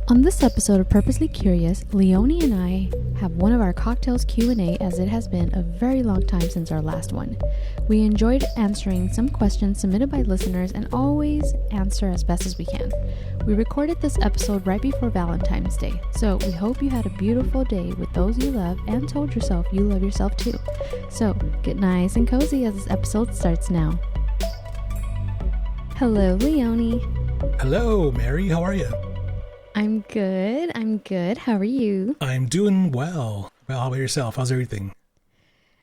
On this episode of Purposely Curious, Leone and I have one of our cocktails Q&A, as it has been a very long time since our last one. We enjoyed answering some questions submitted by listeners and always answer as best as we can. We recorded this episode right before Valentine's Day, so we hope you had a beautiful day with those you love and told yourself you love yourself too. So get nice and cozy as this episode starts now. Hello, Leone. Hello, Mary. How are you? I'm good. How are you? I'm doing well. Well, how about yourself? How's everything?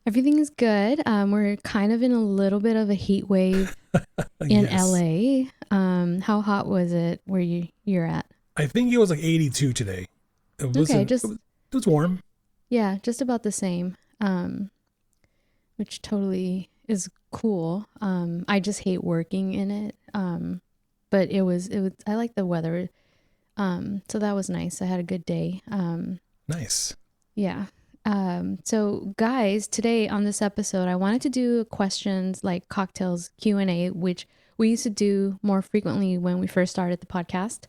Everything is good. We're kind of in a little bit of a heat wave in Yes. LA. How hot was it where you're at? I think it was like 82 today. It was warm. Yeah, just about the same. Which totally is cool. I just hate working in it. But it was I like the weather. So that was nice. I had a good day. Nice. Yeah. So guys, today on this episode, I wanted to do questions like cocktails Q&A, which we used to do more frequently when we first started the podcast,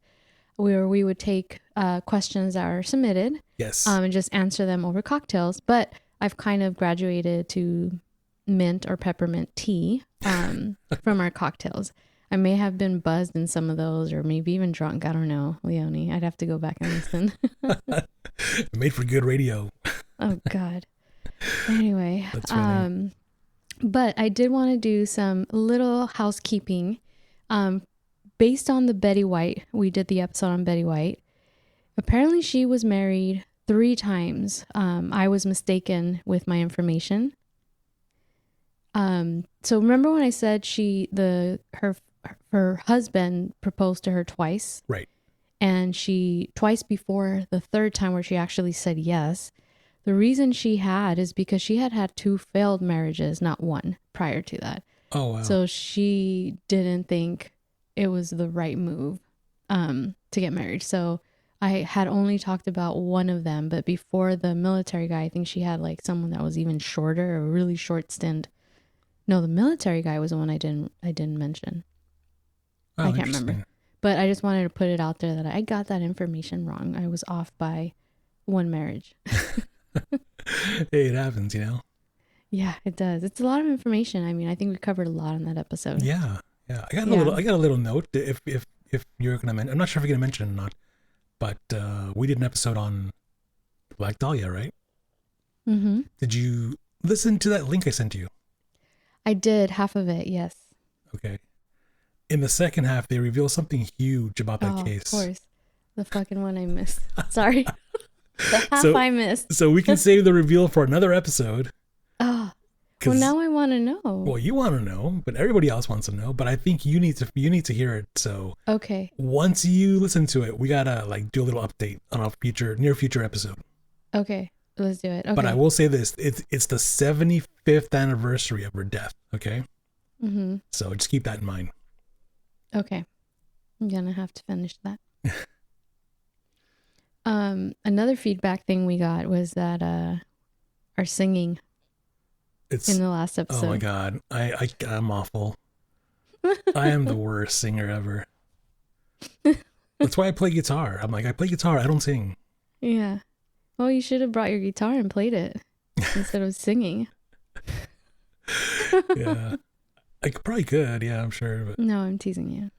where we would take questions that are submitted, Yes. and just answer them over cocktails. But I've kind of graduated to mint or peppermint tea from our cocktails. I may have been buzzed in some of those, or maybe even drunk. I don't know, Leone. I'd have to go back and listen. Made for good radio. Oh, God. Anyway, That's funny. but I did want to do some little housekeeping. Based on the Betty White, we did the episode on Betty White. Apparently, she was married 3 times. I was mistaken with my information. So remember when I said her husband proposed to her twice? Right. And she twice before the third time where she actually said yes. The reason she had is because she had 2 failed marriages, not one, prior to that. Oh, wow. So she didn't think it was the right move to get married. So I had only talked about one of them, but before the military guy, I think she had like someone that was even shorter, a really short stint. No, the military guy was the one I didn't mention. Oh, I can't remember. But I just wanted to put it out there that I got that information wrong. I was off by one marriage. Hey, it happens, you know? Yeah, it does. It's a lot of information. I mean, I think we covered a lot on that episode. Yeah. Yeah. I got a little note if you're going to mention, I'm not sure if you're going to mention it or not, but we did an episode on Black Dahlia, right? Mm-hmm. Did you listen to that link I sent you? I did half of it, yes. Okay. In the second half, they reveal something huge about that case. Of course. The fucking one I missed. Sorry. The half I missed. So we can save the reveal for another episode. Oh, well, now I want to know. Well, you want to know, but everybody else wants to know. But I think you need to hear it. So okay. Once you listen to it, we gotta like do a little update on a near future episode. Okay, let's do it. Okay. But I will say this: it's the 75th anniversary of her death. Okay. Mm-hmm. So just keep that in mind. Okay, I'm gonna have to finish that. Another feedback thing we got was that our singing in the last episode. Oh my God, I'm awful. I am the worst singer ever. That's why I play guitar. I'm like, I play guitar, I don't sing. Yeah. Well, you should have brought your guitar and played it instead of singing. Yeah. I probably could, yeah, I'm sure. But... No, I'm teasing you.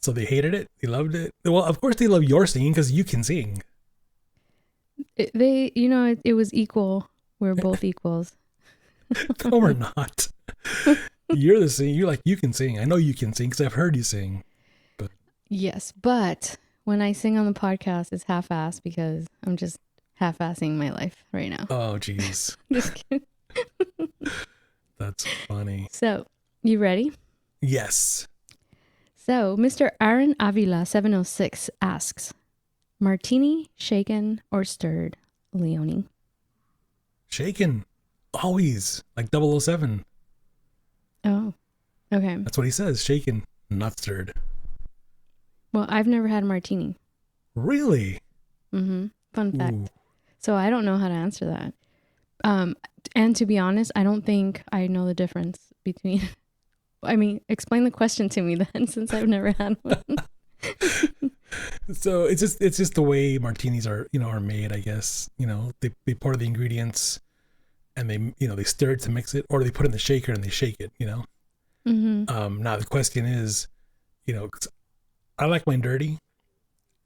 So they hated it? They loved it? Well, of course they love your singing because you can sing. It was equal. We're both equals. No, we're not. You're the singer. You can sing. I know you can sing because I've heard you sing. But yes, but when I sing on the podcast, it's half-assed because I'm just half-assing my life right now. Oh, jeez. Just kidding. That's funny. So, you ready? Yes. So, Mr. Aaron Avila 706 asks, martini, shaken, or stirred, Leone? Shaken. Always. Like 007. Oh, okay. That's what he says. Shaken, not stirred. Well, I've never had a martini. Really? Mm-hmm. Fun fact. Ooh. So I don't know how to answer that. And to be honest, I don't think I know the difference between I mean, explain the question to me then, since I've never had one. So it's just the way martinis are made, I guess. They pour the ingredients and they stir it to mix it, or they put it in the shaker and they shake it. Mm-hmm. Now the question is, 'cause I like mine dirty.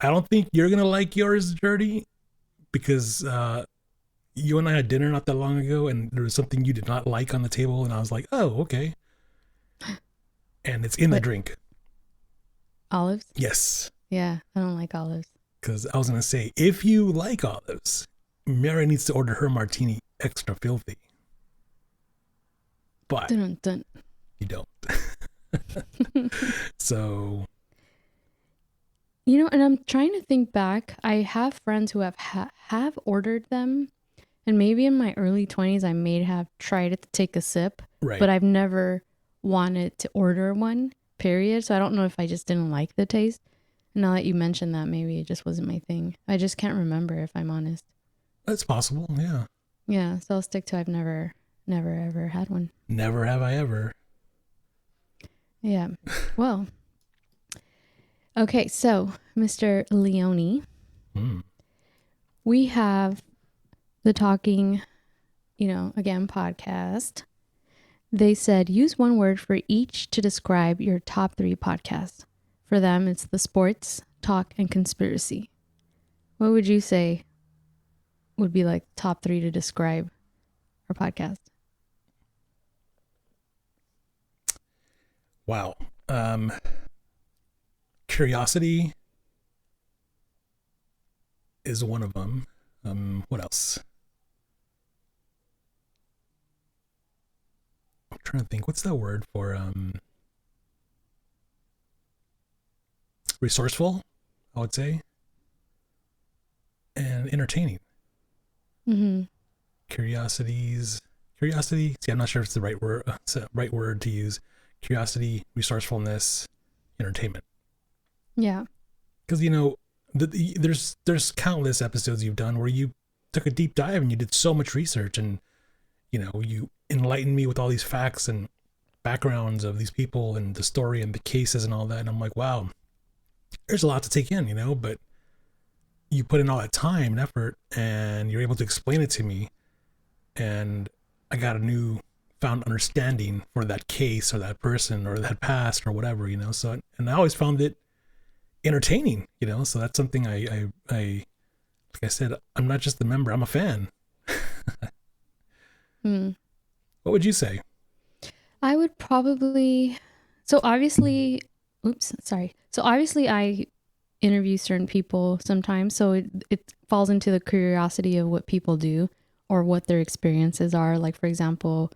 I don't think you're gonna like yours dirty because you and I had dinner not that long ago, and there was something you did not like on the table, and I was like, oh, okay. And it's in the What, drink. olives? Yes. Yeah, I don't like olives. Because I was going to say, if you like olives, Mary needs to order her martini extra filthy. But Dun, dun. you don't. So. And I'm trying to think back. I have friends who have ordered them, and maybe in my early 20s, I may have tried it to take a sip, Right. but I've never wanted to order one, period. So I don't know if I just didn't like the taste. Now that you mentioned that, maybe it just wasn't my thing. I just can't remember, if I'm honest. That's possible, yeah. Yeah, so I'll stick to I've never ever had one. Never have I ever. Yeah. Well, okay, so Mr. Leone, we have the Talking, again, podcast. They said use one word for each to describe your top 3 podcasts. For them, it's the sports, talk, and conspiracy. What would you say would be like top 3 to describe our podcast? Wow. Curiosity is one of them. What else? I'm trying to think. What's that word for resourceful, I would say, and entertaining. Mm-hmm. Curiosity. See, I'm not sure if it's the right word to use. Curiosity, resourcefulness, entertainment. Yeah. Because there's countless episodes you've done where you took a deep dive and you did so much research, and you enlightened me with all these facts and backgrounds of these people and the story and the cases and all that. And I'm like, wow, there's a lot to take in, but you put in all that time and effort and you're able to explain it to me. And I got a new found understanding for that case or that person or that past or whatever, So, and I always found it entertaining, So that's something I like I said, I'm not just a member, I'm a fan. What would you say? I would probably, so obviously I interview certain people sometimes, so it falls into the curiosity of what people do or what their experiences are. Like, for example,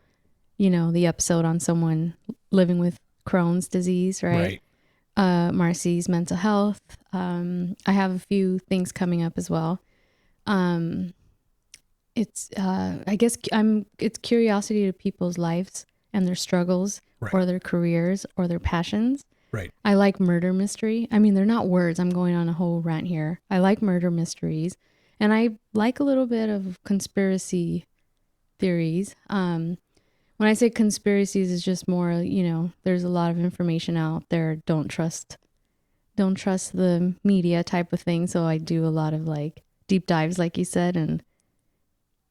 the episode on someone living with Crohn's disease, right? Marcy's mental health. I have a few things coming up as well. It's I guess it's curiosity to people's lives and their struggles, right, or their careers or their passions. Right. I like murder mystery. I mean, they're not words. I'm going on a whole rant here. I like murder mysteries, and I like a little bit of conspiracy theories. When I say conspiracies, it's just more, there's a lot of information out there. Don't trust the media type of thing. So I do a lot of like deep dives, like you said. And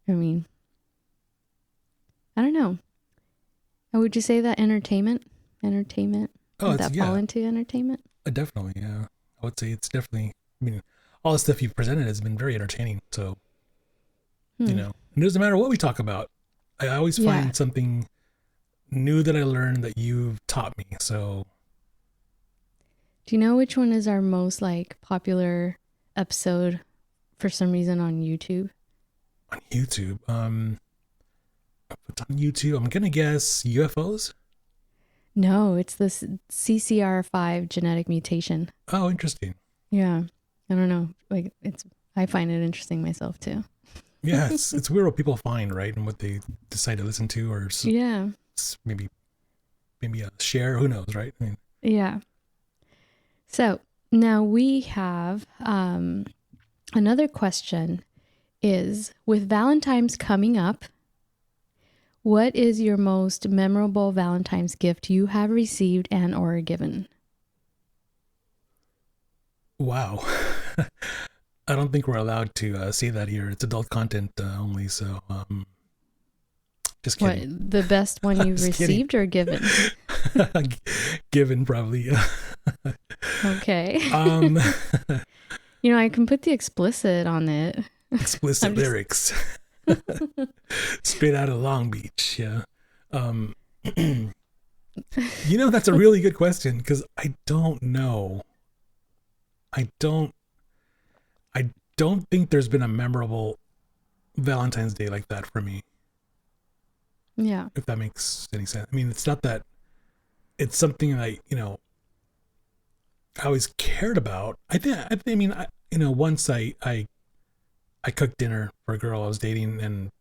I mean, I don't know. Would you say that entertainment? Oh, would that fall into entertainment? Definitely, yeah. I would say it's definitely, all the stuff you've presented has been very entertaining. So, it doesn't matter what we talk about. I always find something new that I learned that you've taught me. So, do you know which one is our most like popular episode for some reason on YouTube? On YouTube, I'm gonna guess UFOs. No, it's this CCR5 genetic mutation. Oh, interesting. Yeah, I don't know. Like I find it interesting myself too. Yeah, it's weird what people find, right, and what they decide to listen to, or maybe share. Who knows, right? Yeah. So now we have another question. Is with Valentine's coming up, what is your most memorable Valentine's gift you have received and or given? Wow. I don't think we're allowed to say that here. It's adult content only. So, just What, kidding. the best one you've Just kidding. received or given? Given probably. Okay. um, I can put the explicit on it. explicit lyrics. Straight out of Long Beach. Yeah. That's a really good question because I don't know. I don't. I don't think there's been a memorable Valentine's Day like that for me. Yeah. If that makes any sense. I mean, it's not that. It's something I always cared about. Once I cooked dinner for a girl I was dating and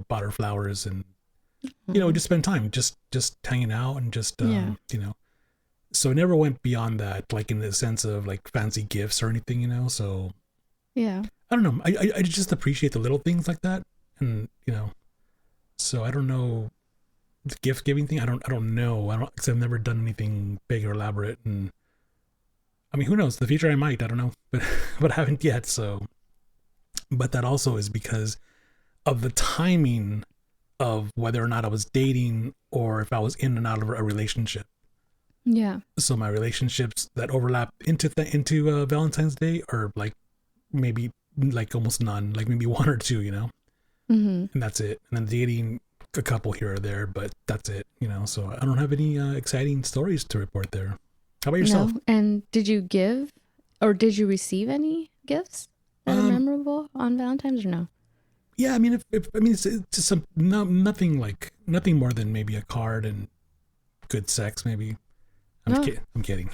bought her flowers and just spend time just hanging out and just so it never went beyond that, like in the sense of like fancy gifts or anything. So yeah, I don't know. I just appreciate the little things like that, and so I don't know the gift giving thing. I don't know. Because I've never done anything big or elaborate, and I mean, who knows? The future I might. I don't know, but I haven't yet. So, but that also is because of the timing of whether or not I was dating or if I was in and out of a relationship. Yeah. So my relationships that overlap into Valentine's Day are like maybe like almost none, like maybe one or two, and that's it. And then dating a couple here or there, but that's it, So I don't have any exciting stories to report there. How about yourself? No. And did you give or did you receive any gifts that are memorable on Valentine's or no? Yeah, I mean, it's just nothing more than maybe a card and good sex, maybe. I'm kidding.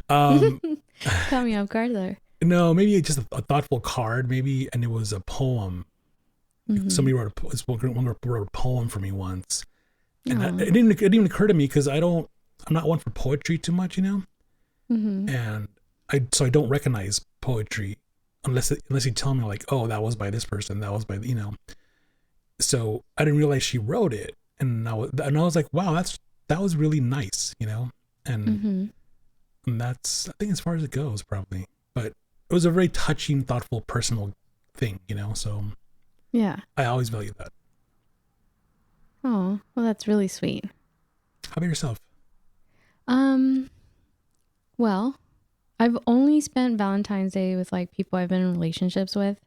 Caught me off guard there. No, maybe just a thoughtful card, maybe, and it was a poem. Somebody wrote a poem for me once, and it didn't even occur to me because I'm not one for poetry too much, and I don't recognize poetry unless you tell me like, oh, that was by this person, that was by So I didn't realize she wrote it, and I was like, wow, that was really nice, and that's I think as far as it goes probably, but it was a very touching, thoughtful, personal thing, So yeah, I always value that. Oh, well, that's really sweet. How about yourself? Well, I've only spent Valentine's Day with like people I've been in relationships with.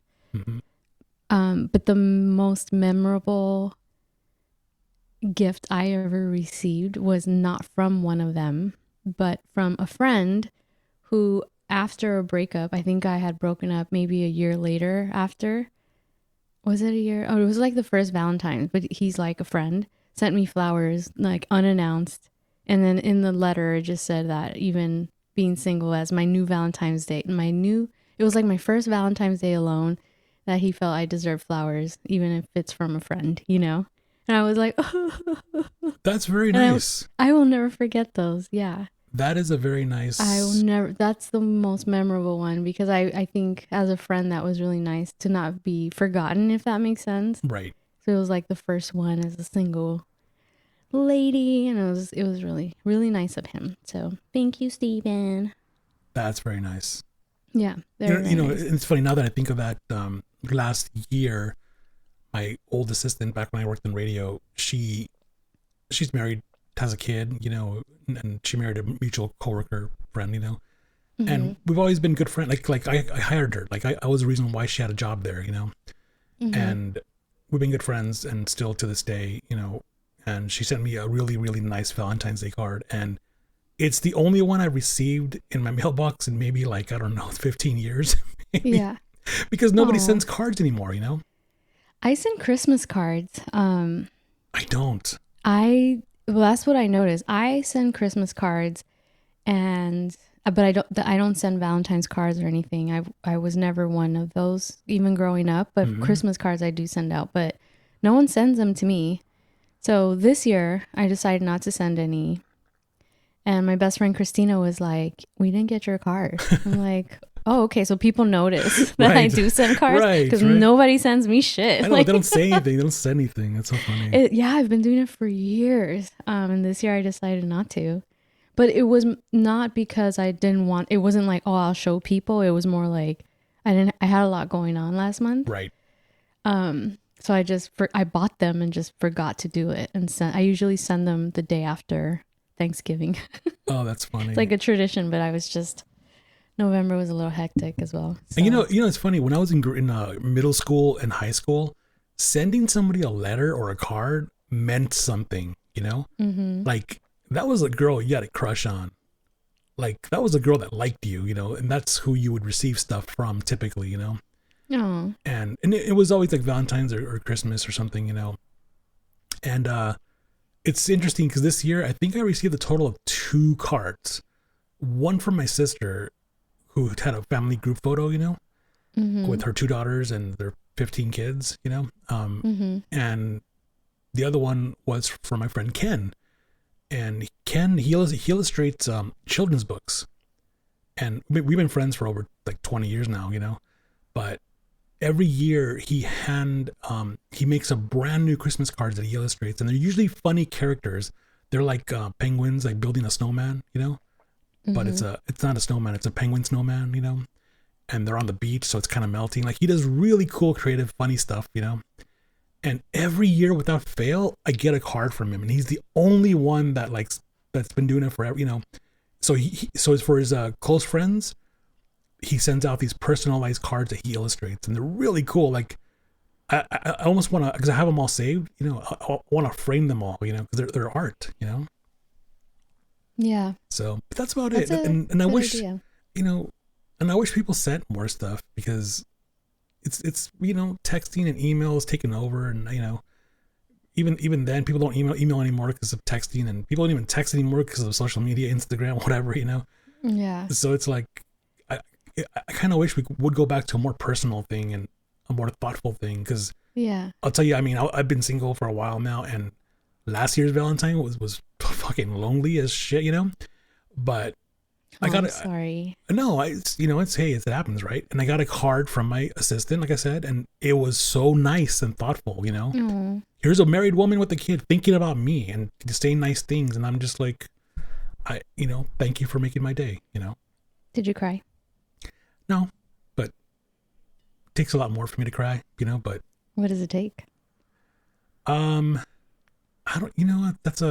But the most memorable gift I ever received was not from one of them, but from a friend who, after a breakup, I think I had broken up maybe a year later after. Was it a year? Oh, it was like the first Valentine's, but he's like a friend, sent me flowers, like unannounced. And then in the letter, it just said that even being single as my new Valentine's Day, it was like my first Valentine's Day alone, that he felt I deserved flowers, even if it's from a friend, And I was like, that's very nice. I will never forget those. Yeah. That is a very nice. That's the most memorable one because I think as a friend, that was really nice to not be forgotten, if that makes sense. Right. So it was like the first one as a single lady, and it was really, really nice of him. So thank you, Steven. That's very nice. Yeah. Nice. It's funny now that I think of that. Last year, my old assistant back when I worked in radio, she's married, has a kid, and she married a mutual coworker friend, and we've always been good friends. Like I hired her, like I was the reason why she had a job there, and we've been good friends and still to this day, and she sent me a really, really nice Valentine's Day card, and it's the only one I received in my mailbox in maybe like, I don't know, 15 years. Yeah. Because nobody sends cards anymore, I send Christmas cards. I don't. Well, that's what I noticed. I send Christmas cards, but I don't send Valentine's cards or anything. I was never one of those, even growing up. But Christmas cards I do send out, but no one sends them to me. So this year I decided not to send any. And my best friend Christina was like, "We didn't get your card." I'm like, oh, okay. So people notice that I do send cards because nobody sends me shit. I know, they don't say anything. They don't say anything. That's so funny. Yeah, I've been doing it for years. And this year I decided not to. But it was not because I didn't want, it wasn't like, oh, I'll show people. It was more like I had a lot going on last month. Right. So I bought them and just forgot to do it. And I usually send them the day after Thanksgiving. Oh, that's funny. It's like a tradition, but November was a little hectic as well. So. And it's funny. When I was in middle school and high school, sending somebody a letter or a card meant something, Like, that was a girl you had a crush on. Like, that was a girl that liked you, and that's who you would receive stuff from typically, Oh. And it was always like Valentine's or Christmas or something, And it's interesting because this year I think I received a total of 2 cards. One from my sister, who had a family group photo, with her 2 daughters and their 15 kids, and the other one was from my friend Ken. And Ken, he illustrates children's books, and we've been friends for over like 20 years now, But every year he makes a brand new Christmas cards that he illustrates, and they're usually funny characters. They're like penguins, like building a snowman, But it's not a snowman; it's a penguin snowman, And they're on the beach, so it's kind of melting. Like, he does really cool, creative, funny stuff, And every year, without fail, I get a card from him, and he's the only one that's been doing it forever, So so for his close friends, he sends out these personalized cards that he illustrates, and they're really cool. Like, I almost want to, because I have them all saved, I want to frame them all, because they're art, Yeah. So, but that's about it. And I wish, idea. And I wish people sent more stuff, because it's texting and emails taking over, and even then people don't email anymore because of texting, and people don't even text anymore because of social media, Instagram, whatever, Yeah. So it's like I kind of wish we would go back to a more personal thing and a more thoughtful thing, because Yeah. I'll tell you, I mean, I've been single for a while now, and last year's Valentine was fucking lonely as shit, But I'm sorry. No, it happens, right? And I got a card from my assistant, like I said, and it was so nice and thoughtful, Aww. Here's a married woman with a kid thinking about me and saying nice things, and I'm just like, thank you for making my day, Did you cry? No, but it takes a lot more for me to cry, but What does it take? I don't, that's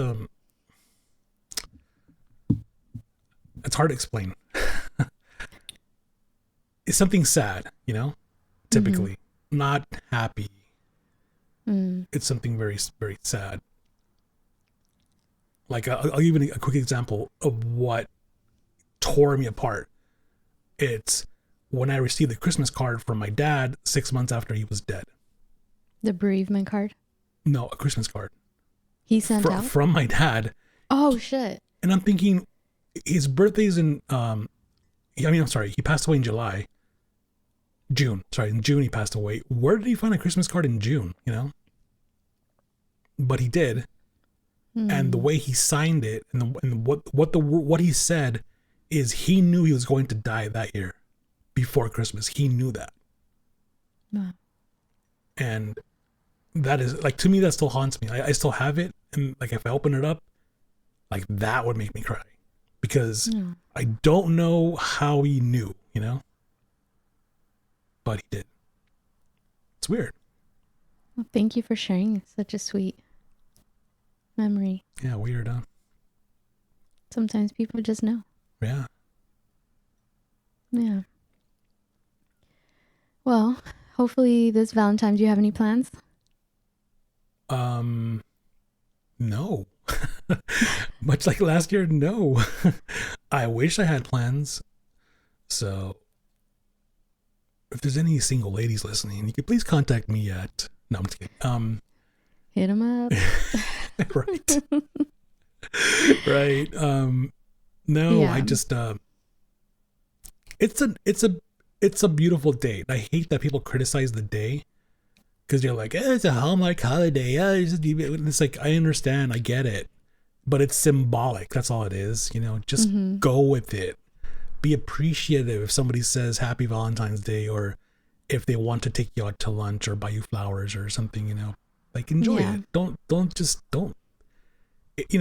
it's hard to explain. It's something sad, typically not happy. It's something very, very sad. Like, I'll give you a quick example of what tore me apart. It's when I received the Christmas card from my dad 6 months after he was dead. The bereavement card? No, a Christmas card. He sent out? From my dad. Oh, shit. And I'm thinking, his birthday's in, he passed away in June. Sorry, in June he passed away. Where did he find a Christmas card in June, But he did. And the way he signed it, and what he said is he knew he was going to die that year before Christmas. He knew that. Wow. And that is, like, to me, that still haunts me. I still have it. And, like, if I open it up, like, that would make me cry. Because I don't know how he knew, But he did. It's weird. Well, thank you for sharing such a sweet memory. Yeah, weird, huh? Sometimes people just know. Yeah. Yeah. Well, hopefully this Valentine's, do you have any plans? No. Much like last year, no. I wish I had plans. So, if there's any single ladies listening, you could please contact me at... No, I'm just kidding. Hit them up. Right. Right. No, yeah. I just... It's a beautiful date. I hate that people criticize the day. Because you're like, it's a Hallmark holiday. It's like, I understand. I get it. But it's symbolic. That's all it is. Just go with it. Be appreciative if somebody says Happy Valentine's Day, or if they want to take you out to lunch or buy you flowers or something, Like, enjoy it. Don't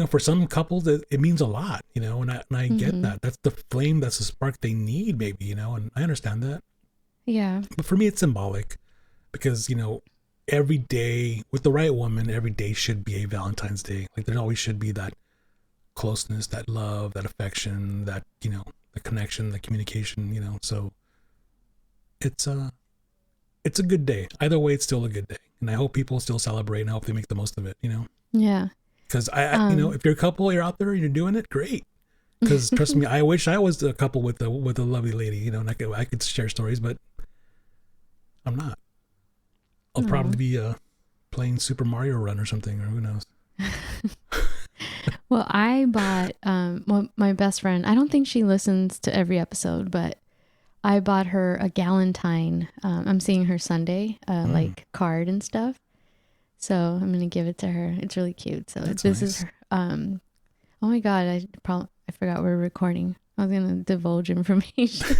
for some couples, it means a lot, and I get Mm-hmm. that. That's the flame, that's the spark they need, maybe, and I understand that. Yeah. But for me, it's symbolic because, every day with the right woman, every day should be a Valentine's Day. Like there always should be that closeness, that love, that affection, that, the connection, the communication, so it's a good day. Either way, it's still a good day. And I hope people still celebrate and I hope they make the most of it. Yeah. Because if you're a couple, you're out there and you're doing it, great. Because trust me, I wish I was a couple with a lovely lady, and I could share stories, but I'm not. I'll probably be playing Super Mario Run or something, or who knows. Well, I bought my best friend. I don't think she listens to every episode, but I bought her a Valentine. I'm seeing her Sunday, like card and stuff. So I'm gonna give it to her. It's really cute. So That's this nice. is her. Oh my God, I forgot we're recording. I was gonna divulge information.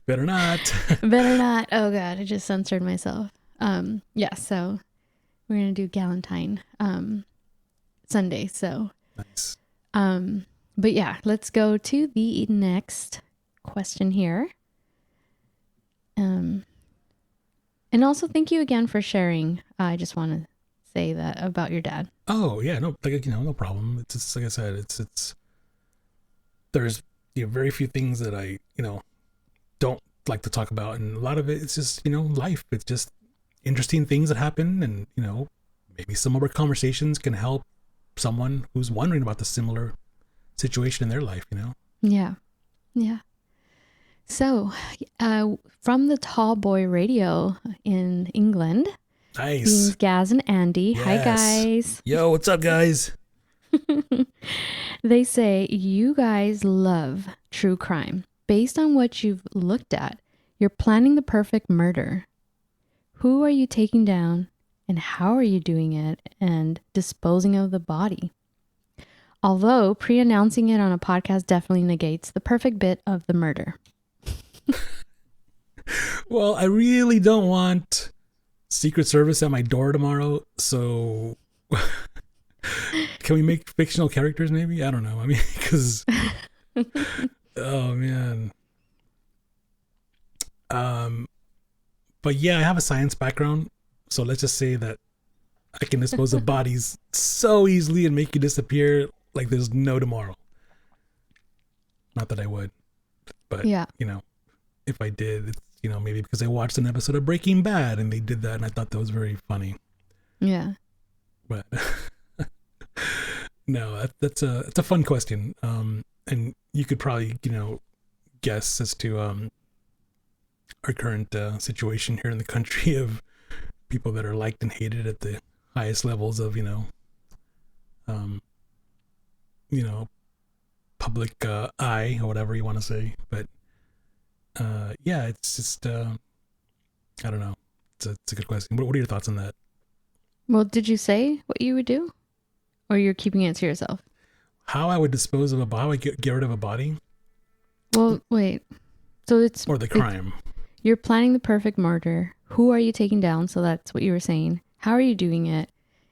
Better not. Better not. Oh God, I just censored myself. Yeah. So we're gonna do Valentine Sunday. So Nice. but yeah, let's go to the next question here. And also thank you again for sharing. I just want to say that about your dad. Oh yeah, no, no problem. It's just, like I said, it's there's very few things that I don't like to talk about, and a lot of it, it's just life. It's just interesting things that happen, and maybe some of our conversations can help someone who's wondering about the similar situation in their life. Yeah. Yeah. So, from the Tall Boy Radio in England, Nice. Gaz and Andy. Yes. Hi, guys. Yo, what's up, guys? They say you guys love true crime. Based on what you've looked at, you're planning the perfect murder. Who are you taking down, and how are you doing it, and disposing of the body? Although pre-announcing it on a podcast definitely negates the perfect bit of the murder. Well, I really don't want Secret Service at my door tomorrow, so can we make fictional characters maybe? I don't know. I mean, because oh man. But yeah, I have a science background, so let's just say that I can dispose of bodies so easily and make you disappear like there's no tomorrow. Not that I would, but Yeah. if I did, it's maybe because I watched an episode of Breaking Bad and they did that, and I thought that was very funny. Yeah. But no, it's a fun question. And you could probably guess as to our current situation here in the country of people that are liked and hated at the highest levels of public eye, or whatever you want to say. But yeah, it's just I don't know. It's a good question. What are your thoughts on that? Well, did you say what you would do? Or you're keeping it to yourself? How I would dispose of a body? How I get rid of a body? Well, wait. So Or the crime? You're planning the perfect murder. Who are you taking down? So that's what you were saying. How are you doing it?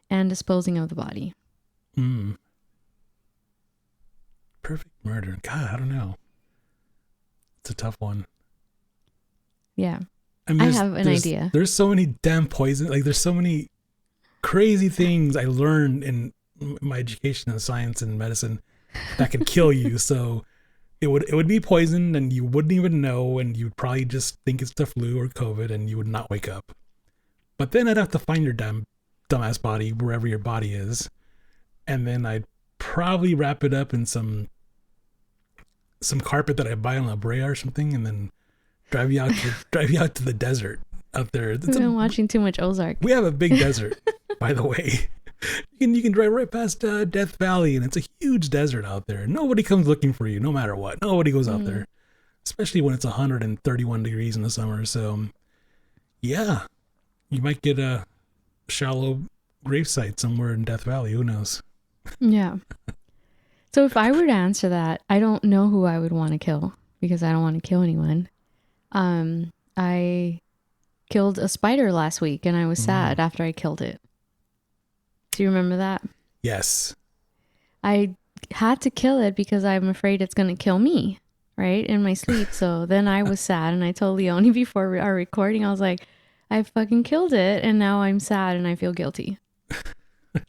And disposing of the body. Perfect murder. God, I don't know. It's a tough one. Yeah. I mean, I have an idea. There's so many damn poison. Like, there's so many crazy things I learned in my education in science and medicine that could kill you. So it would be poison, and you wouldn't even know, and you'd probably just think it's the flu or COVID, and you would not wake up. But then I'd have to find your dumbass body wherever your body is, and then I'd probably wrap it up in some carpet that I buy on La Brea or something, and then drive you out to the desert out there. We've been watching too much Ozark. We have a big desert, by the way. You can drive right past Death Valley, and it's a huge desert out there. Nobody comes looking for you, no matter what. Nobody goes out there, especially when it's 131 degrees in the summer. So, yeah, you might get a shallow gravesite somewhere in Death Valley. Who knows? Yeah. So if I were to answer that, I don't know who I would want to kill because I don't want to kill anyone. I killed a spider last week, and I was sad after I killed it. Do you remember that? Yes. I had to kill it because I'm afraid it's going to kill me, right? In my sleep. So then I was sad and I told Leone before our recording, I was like, I fucking killed it and now I'm sad and I feel guilty.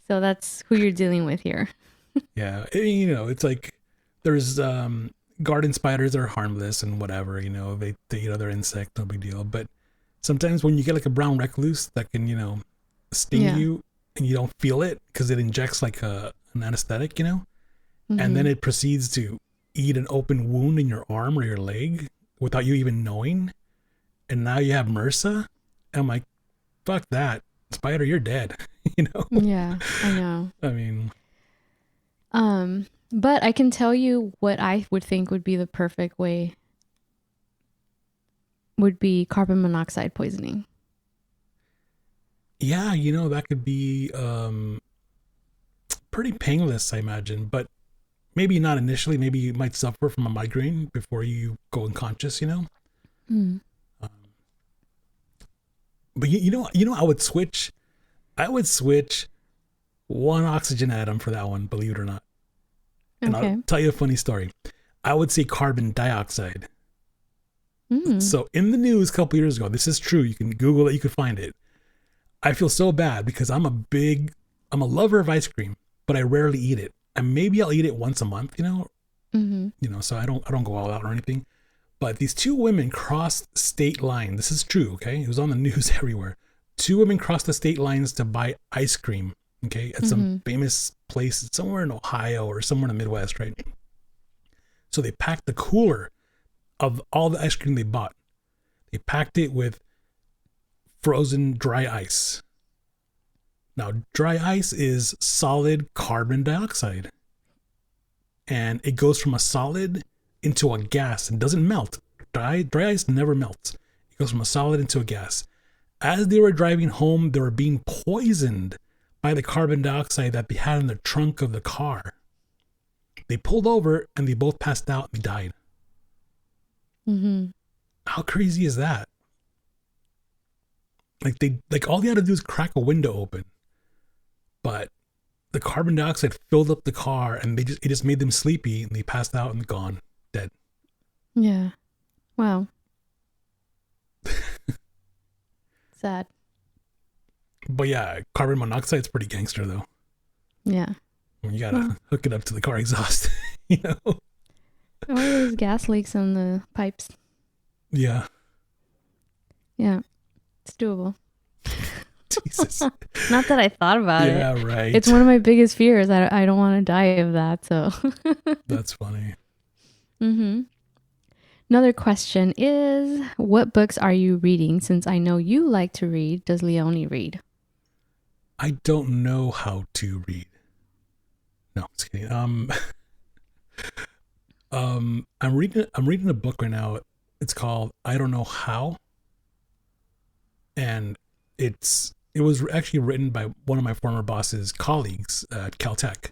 So that's who you're dealing with here. Yeah. It's like there's garden spiders are harmless and whatever, they eat other insects, no big deal. But sometimes when you get like a brown recluse that can, sting Yeah. you and you don't feel it because it injects like an anesthetic, and then Mm-hmm. it proceeds to eat an open wound in your arm or your leg without you even knowing. And now you have MRSA. I'm like, fuck that. Spider, you're dead. Yeah, I know. I mean, But I can tell you what I would think would be the perfect way would be carbon monoxide poisoning. yeah, that could be pretty painless, I imagine. But maybe not initially. Maybe you might suffer from a migraine before you go unconscious. Mm. Um, but I would switch. I would switch one oxygen atom for that one, believe it or not. And I'll Okay. tell you a funny story. I would say carbon dioxide. Mm. So in the news a couple years ago, this is true. You can Google it. You can find it. I feel so bad because I'm a lover of ice cream, but I rarely eat it. And maybe I'll eat it once a month, Mm-hmm. so I don't go all out or anything. But these two women crossed state line. This is true, okay? It was on the news everywhere. Two women crossed the state lines to buy ice cream, okay, at some Mm-hmm. famous place somewhere in Ohio or somewhere in the Midwest, right? So they packed the cooler of all the ice cream they bought. They packed it with frozen dry ice. Now, dry ice is solid carbon dioxide. And it goes from a solid into a gas and doesn't melt. Dry ice never melts. It goes from a solid into a gas. As they were driving home, they were being poisoned by the carbon dioxide that they had in the trunk of the car. They pulled over and they both passed out and died. Mm-hmm. How crazy is that? Like all they had to do is crack a window open. But the carbon dioxide filled up the car and it just made them sleepy and they passed out and gone, dead. Yeah. Wow. Sad. But yeah, carbon monoxide's pretty gangster though. Yeah. When you gotta Well, hook it up to the car exhaust, you know? or there's gas leaks on the pipes. Yeah. Yeah. It's doable. Jesus. Not that I thought about it. Yeah, right. It's one of my biggest fears. I don't want to die of that. So. That's funny. Mm-hmm. Another question is, what books are you reading? Since I know you like to read, does Leone read? I don't know how to read. No, just kidding. I'm reading a book right now. It's called I Don't Know How. And it was actually written by one of my former boss's colleagues at Caltech.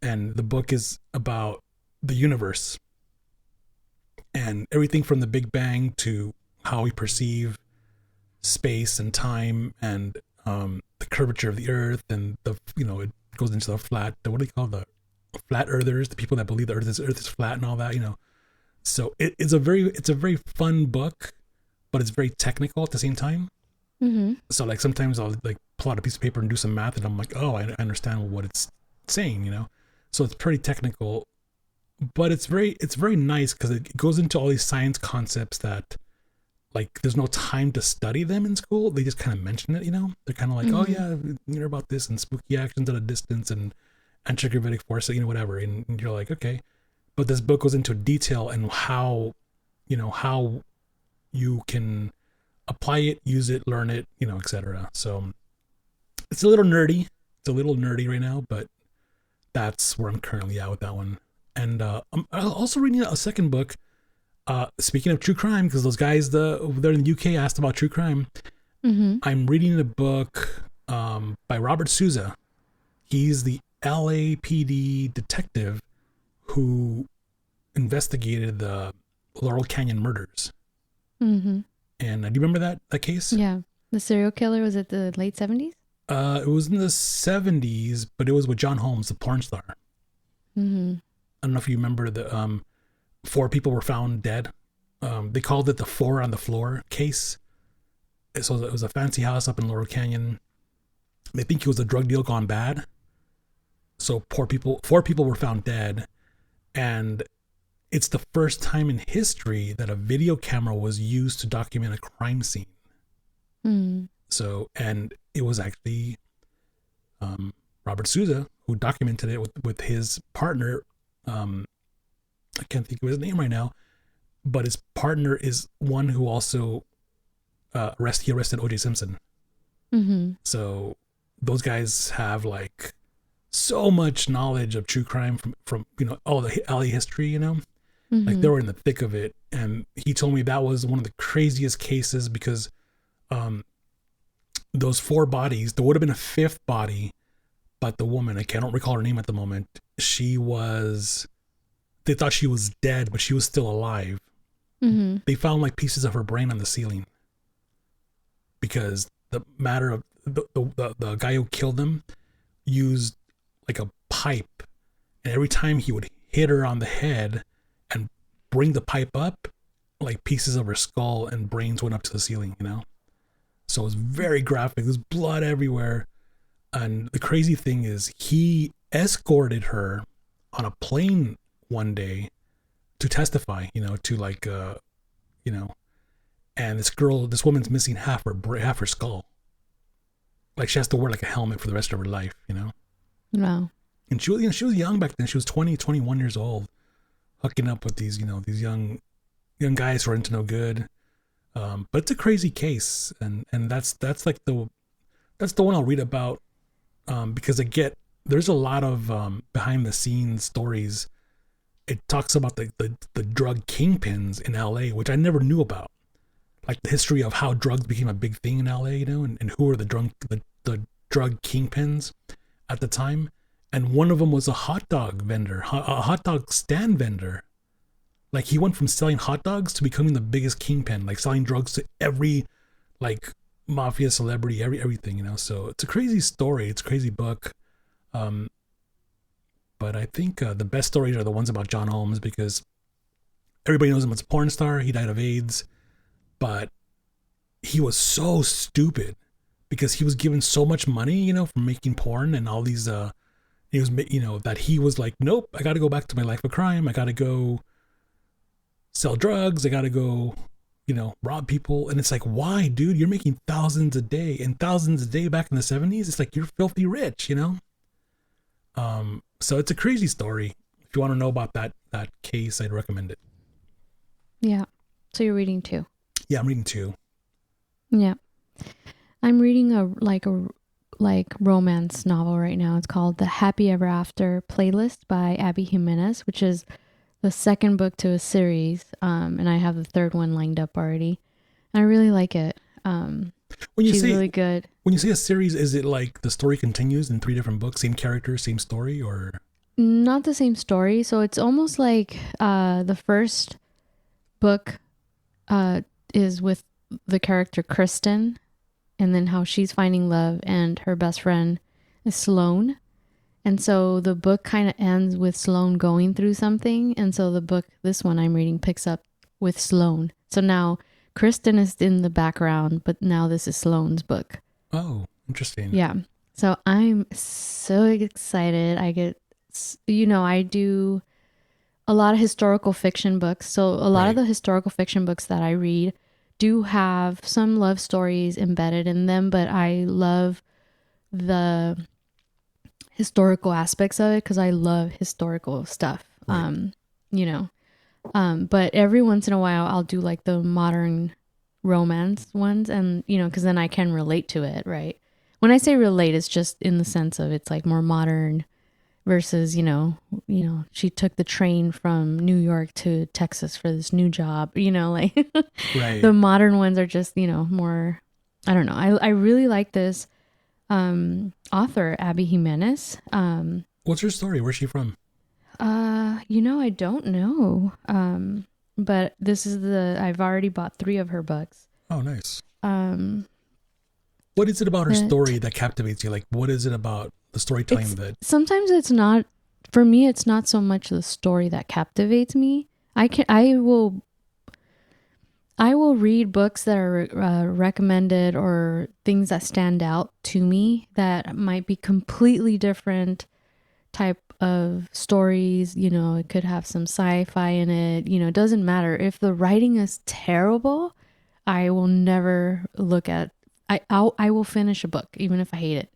And the book is about the universe and everything from the Big Bang to how we perceive space and time and the curvature of the earth and it goes into the what do you call the flat earthers, the people that believe the earth is flat and all that. So it's a very fun book, but it's very technical at the same time. Mm-hmm. So like sometimes I'll like pull out a piece of paper and do some math and I'm like, oh, I understand what it's saying. So it's pretty technical, but it's very nice because it goes into all these science concepts that like there's no time to study them in school. They just kind of mention it. They're kind of like, oh yeah, you know about this and spooky actions at a distance and antigravitic force, whatever. And you're like, okay, but this book goes into detail and how you can apply it, use it, learn it, etc. So it's a little nerdy. It's a little nerdy right now, but that's where I'm currently at with that one. And I'm also reading a second book. Speaking of true crime, because those guys over there in the UK asked about true crime. Mm-hmm. I'm reading a book by Robert Souza. He's the LAPD detective who investigated the Laurel Canyon murders. Mm-hmm. And do you remember that case? Yeah. The serial killer was it the late 70s? It was in the 70s, but it was with John Holmes, the porn star. Mm-hmm. I don't know if you remember the 4 people were found dead. They called it the 4 on the floor case. So it was a fancy house up in Laurel Canyon. They think it was a drug deal gone bad. So 4 people were found dead, and it's the first time in history that a video camera was used to document a crime scene. Mm. So, and it was actually Robert Souza who documented it with his partner. I can't think of his name right now, but his partner is one who also arrested O.J. Simpson. Mm-hmm. So those guys have like so much knowledge of true crime from all the LA history, Mm-hmm. like they were in the thick of it. And he told me that was one of the craziest cases because those 4 bodies, there would have been a 5th body, but the woman, I don't recall her name at the moment, they thought she was dead, but she was still alive. Mm-hmm. They found like pieces of her brain on the ceiling because the matter of the guy who killed them used like a pipe, and every time he would hit her on the head and bring the pipe up, like pieces of her skull and brains went up to the ceiling, So it was very graphic. There's blood everywhere. And the crazy thing is he escorted her on a plane one day to testify, to like, and this woman's missing half her skull. Like she has to wear like a helmet for the rest of her life, Wow. And she was young back then. She was 20, 21 years old, hooking up with these young guys who are into no good. But it's a crazy case, and that's like that's the one I'll read about, because there's a lot of behind the scenes stories. It talks about the drug kingpins in LA, which I never knew about, like the history of how drugs became a big thing in LA, and who were the drug kingpins at the time. And one of them was a hot dog vendor, a hot dog stand vendor. Like he went from selling hot dogs to becoming the biggest kingpin, like selling drugs to every like mafia celebrity, everything. So it's a crazy story. It's a crazy book. But I think the best stories are the ones about John Holmes because everybody knows him as a porn star. He died of AIDS, but he was so stupid because he was given so much money, from making porn and all these, he was, that he was like, nope, I got to go back to my life of crime. I got to go sell drugs. I got to go, rob people. And it's like, why, dude? You're making thousands a day back in the 70s. It's like, you're filthy rich, So it's a crazy story. If you want to know about that case, I'd recommend it. Yeah. So you're reading 2? Yeah, I'm reading 2. Yeah. I'm reading a romance novel right now. It's called The Happy Ever After Playlist by Abby Jimenez, which is the 2nd book to a series. And I have the 3rd one lined up already. And I really like it. She's really good. When you say a series, is it like the story continues in 3 different books, same character, same story, or? Not the same story. So it's almost like the first book is with the character Kristen, and then how she's finding love, and her best friend is Sloane. And so the book kind of ends with Sloane going through something. And so this one I'm reading, picks up with Sloane. So now Kristen is in the background, but now this is Sloane's book. Oh, interesting. Yeah. So I'm so excited. I do a lot of historical fiction books. So a lot of the historical fiction books that I read do have some love stories embedded in them, but I love the historical aspects of it because I love historical stuff. Right. But every once in a while I'll do like the modern romance ones, and because then I can relate to it, right? When I say relate, it's just in the sense of it's like more modern versus, she took the train from New York to Texas for this new job, like Right. The modern ones are just, more, I don't know. I really like this author, Abby Jimenez. What's her story? Where's she from? I don't know. But this is I've already bought 3 of her books. Oh, nice. What is it about her story that captivates you? Like, what is it about the storytelling that... Sometimes it's not, for me, it's not so much the story that captivates me. I will read books that are recommended or things that stand out to me that might be completely different type of stories. You know, it could have some sci-fi in it. You know, it doesn't matter. If the writing is terrible, I will never look at... I will finish a book, even if I hate it.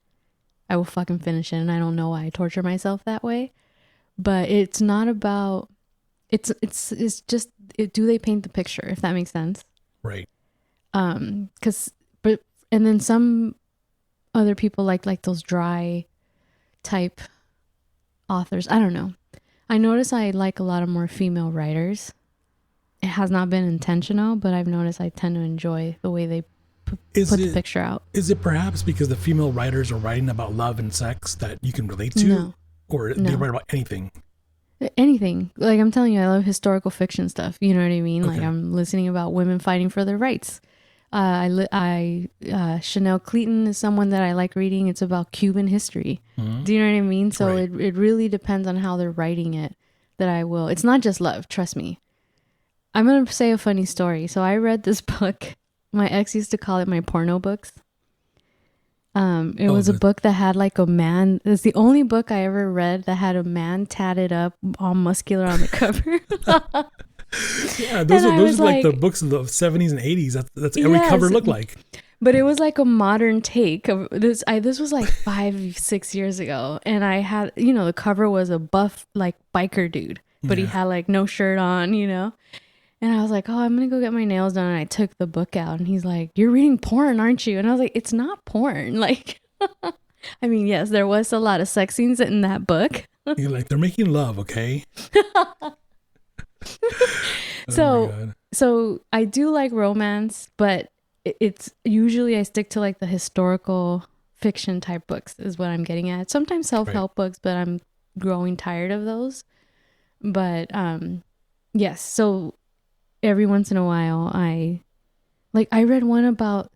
I will fucking finish it, and I don't know why I torture myself that way. But it's not about... It's just... do they paint the picture, if that makes sense? Right. And then some other people like those dry type authors. I don't know. I notice I like a lot of more female writers. It has not been intentional, but I've noticed I tend to enjoy the way they put the picture out. Is it perhaps because the female writers are writing about love and sex that you can relate to? No. Or they write about anything? Anything. Like, I'm telling you, I love historical fiction stuff. You know what I mean? Okay. Like, I'm listening about women fighting for their rights. Chanel Cleaton is someone that I like reading. It's about Cuban history. Mm-hmm. Do you know what I mean? So right. it really depends on how they're writing it that I will. It's not just love. Trust me. I'm going to say a funny story. So I read this book. My ex used to call it my porno books. It was a book that had like a man. It's the only book I ever read that had a man tatted up, all muscular on the cover. Yeah, those are like the books of the 70s and 80s. That's every cover looked like. But it was like a modern take of this. This was like 5-6 years ago, and I had, you know, the cover was a buff like biker dude, but he had like no shirt on, you know. And I was like, oh, I'm going to go get my nails done. And I took the book out and he's like, you're reading porn, aren't you? And I was like, it's not porn. Like, I mean, yes, there was a lot of sex scenes in that book. You're like, they're making love, okay? So I do like romance, but it's usually I stick to like the historical fiction type books is what I'm getting at. Sometimes self-help books, but I'm growing tired of those. But yes, so every once in a while I read one about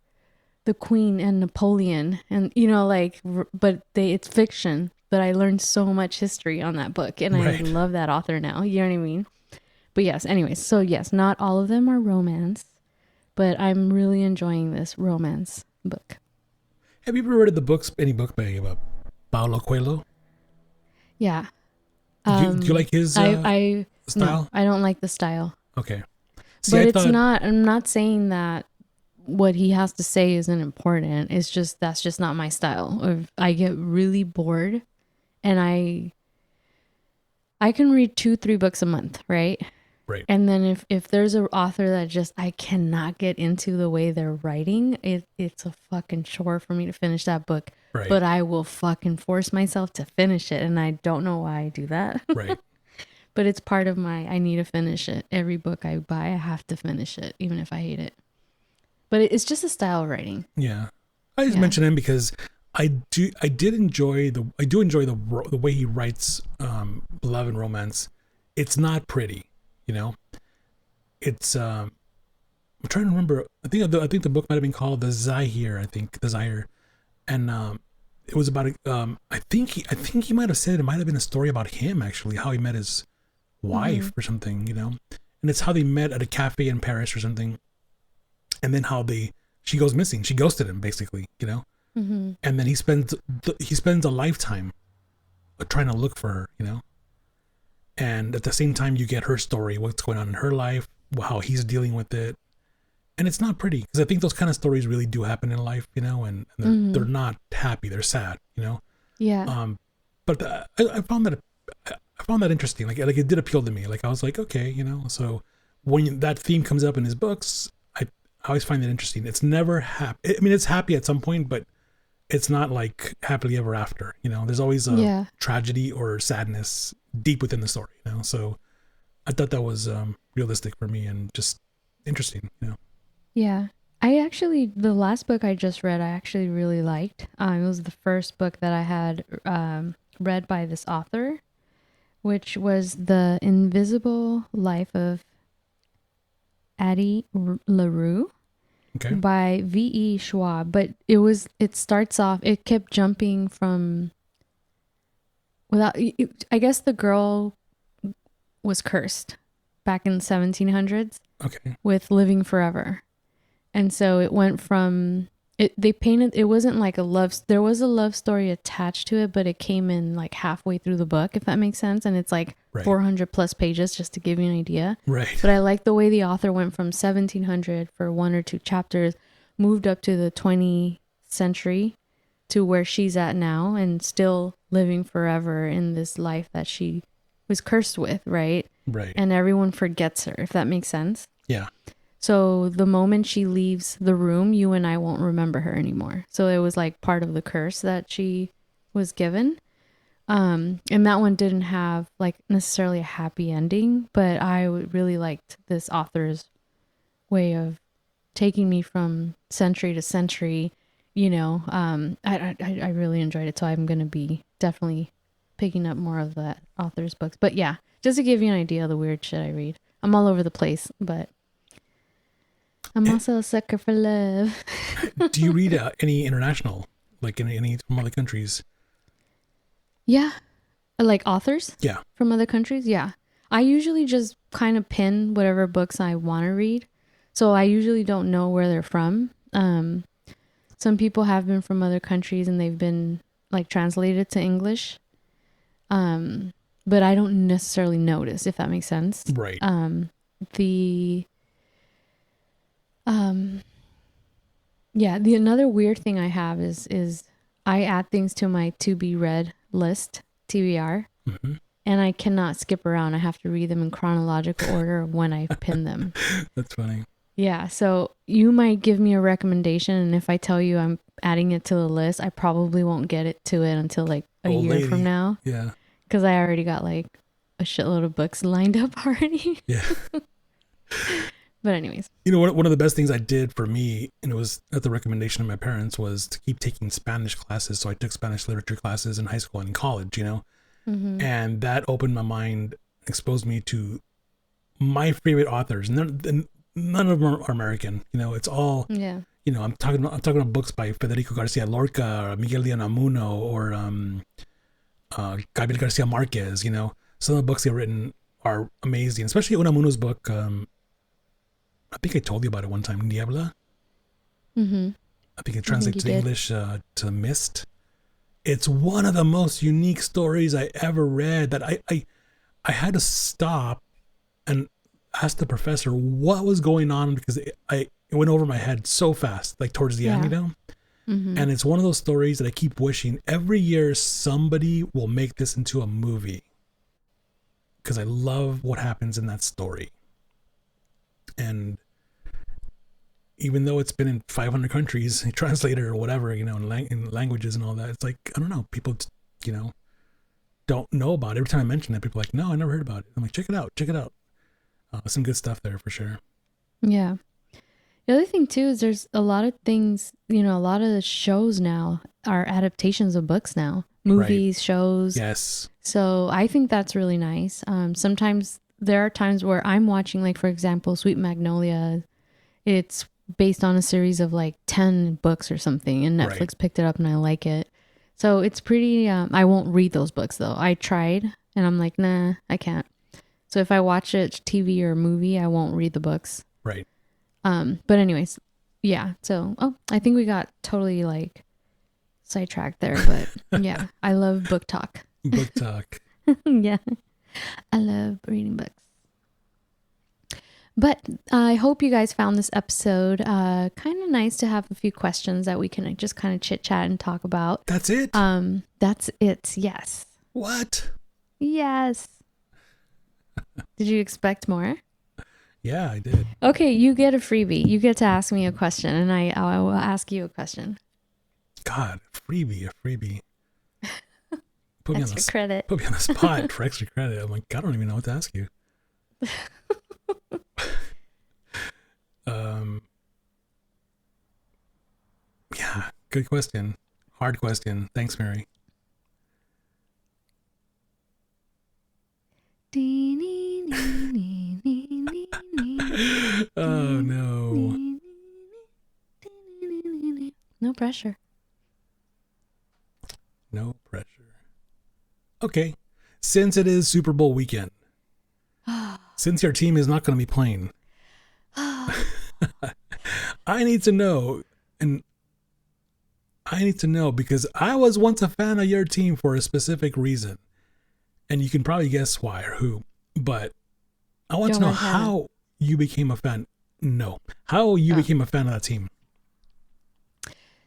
the Queen and Napoleon, and you know, like, but it's fiction, but I learned so much history on that book, and I love that author now. You know what I mean? But yes, anyways, so yes, not all of them are romance, but I'm really enjoying this romance book. Have you ever read any book by Paulo Coelho? Yeah. Do you like his style? No, I don't like the style. Okay. See, but I'm not saying that what he has to say isn't important. It's just, that's just not my style. I get really bored, and I can read 2-3 books a month, right? Right. And then if there's an author that just, I cannot get into the way they're writing, it's a fucking chore for me to finish that book. Right. But I will fucking force myself to finish it, and I don't know why I do that. Right. But it's part of I need to finish it. Every book I buy, I have to finish it, even if I hate it. But it's just a style of writing. Yeah. I just mention him because I do enjoy the way he writes love and romance. It's not pretty, you know. It's I'm trying to remember. I think the book might have been called The Zaire. And it was about I think he might have said it might have been a story about him, actually, how he met his wife or something, you know. And it's how they met at a cafe in Paris or something, and then how she goes missing. She ghosted him, basically, you know. Mm-hmm. And then he spends a lifetime trying to look for her, you know. And at the same time, you get her story, what's going on in her life, how he's dealing with it. And it's not pretty, because I think those kind of stories really do happen in life, you know, and they're not happy, they're sad, you know. Yeah. But I found that interesting. Like it did appeal to me. Like I was like, okay, you know. So when that theme comes up in his books, I always find it interesting. It's never happy. I mean, it's happy at some point, but it's not like happily ever after. You know, there's always a tragedy or sadness deep within the story. You know, so I thought that was realistic for me and just interesting. You know. Yeah. The last book I just read, I actually really liked. It was the first book that I had read by this author, which was The Invisible Life of Addie LaRue. Okay. by V.E. Schwab, but it starts off, it kept jumping from I guess the girl was cursed back in the 1700s Okay. with living forever. And so it went from they painted, it wasn't like there was a love story attached to it, but it came in like halfway through the book, if that makes sense. And it's like Right. 400 plus pages, just to give you an idea. Right. But I like the way the author went from 1700 for one or two chapters, moved up to the 20th century to where she's at now and still living forever in this life that she was cursed with, right? Right. And everyone forgets her, if that makes sense. Yeah. So the moment she leaves the room, you and I won't remember her anymore. So it was like part of the curse that she was given. And that one didn't have like necessarily a happy ending, but I really liked this author's way of taking me from century to century. You know, I really enjoyed it. So I'm going to be definitely picking up more of that author's books. But yeah, just to give you an idea of the weird shit I read. I'm all over the place, but I'm also a sucker for love. Do you read any international, like any from other countries? Yeah. Like authors? Yeah. From other countries? Yeah. I usually just kind of pin whatever books I want to read. So I usually don't know where they're from. Some people have been from other countries and they've been like translated to English. But I don't necessarily notice, if that makes sense. Right. The another weird thing I have is I add things to my to be read list, TBR, and I cannot skip around. I have to read them in chronological order of when I pin them. That's funny. Yeah, so you might give me a recommendation, and if I tell you I'm adding it to the list, I probably won't get it to it until like a year from now. Yeah. Because I already got like a shitload of books lined up already. Yeah. But anyways. You know, one of the best things I did for me, and it was at the recommendation of my parents, was to keep taking Spanish classes. So I took Spanish literature classes in high school and in college, you know, and that opened my mind, exposed me to my favorite authors. And none of them are American, you know, it's all, you know, I'm talking about books by Federico Garcia Lorca or Miguel de Unamuno or Gabriel Garcia Marquez, you know. Some of the books they've written are amazing, especially Unamuno's book, I think I told you about it one time, Niebla. I think it translates to English to Mist. It's one of the most unique stories I ever read that I had to stop and ask the professor what was going on because it went over my head so fast, like towards the end, you know? And it's one of those stories that I keep wishing every year somebody will make this into a movie because I love what happens in that story. And even though it's been in 500 countries, translated or whatever, you know, in languages and all that, it's like, I don't know, people, you know, don't know about it. Every time I mention it, people are like, no, I never heard about it. I'm like, check it out. Some good stuff there for sure. Yeah. The other thing too is there's a lot of things, you know, a lot of the shows now are adaptations of books now. Movies, shows. Yes. So I think that's really nice. Sometimes there are times where I'm watching, like, for example, Sweet Magnolia. It's based on a series of like 10 books or something, and Netflix picked it up and I like it. So it's pretty, I won't read those books though. I tried and I'm like, nah, I can't. So if I watch a TV or a movie, I won't read the books. Right. But anyways, yeah. So, I think we got totally like sidetracked there, but yeah, I love book talk. Book talk. Yeah. I love reading books. But I hope you guys found this episode kind of nice to have a few questions that we can just kind of chit chat and talk about. That's it? That's it. Yes. What? Yes. Did you expect more? Yeah, I did. Okay, you get a freebie. You get to ask me a question, and I will ask you a question. God, a freebie. Put extra credit. Put me on the spot for extra credit. I'm like, I don't even know what to ask you. Yeah, good question. Hard question. Thanks, Mary. Oh no. No pressure. No pressure. Okay. Since it is Super Bowl weekend, since your team is not going to be playing, I need to know, and I need to know because I was once a fan of your team for a specific reason, and you can probably guess why or who, but I want to know how you became a fan. No, how you became a fan of that team.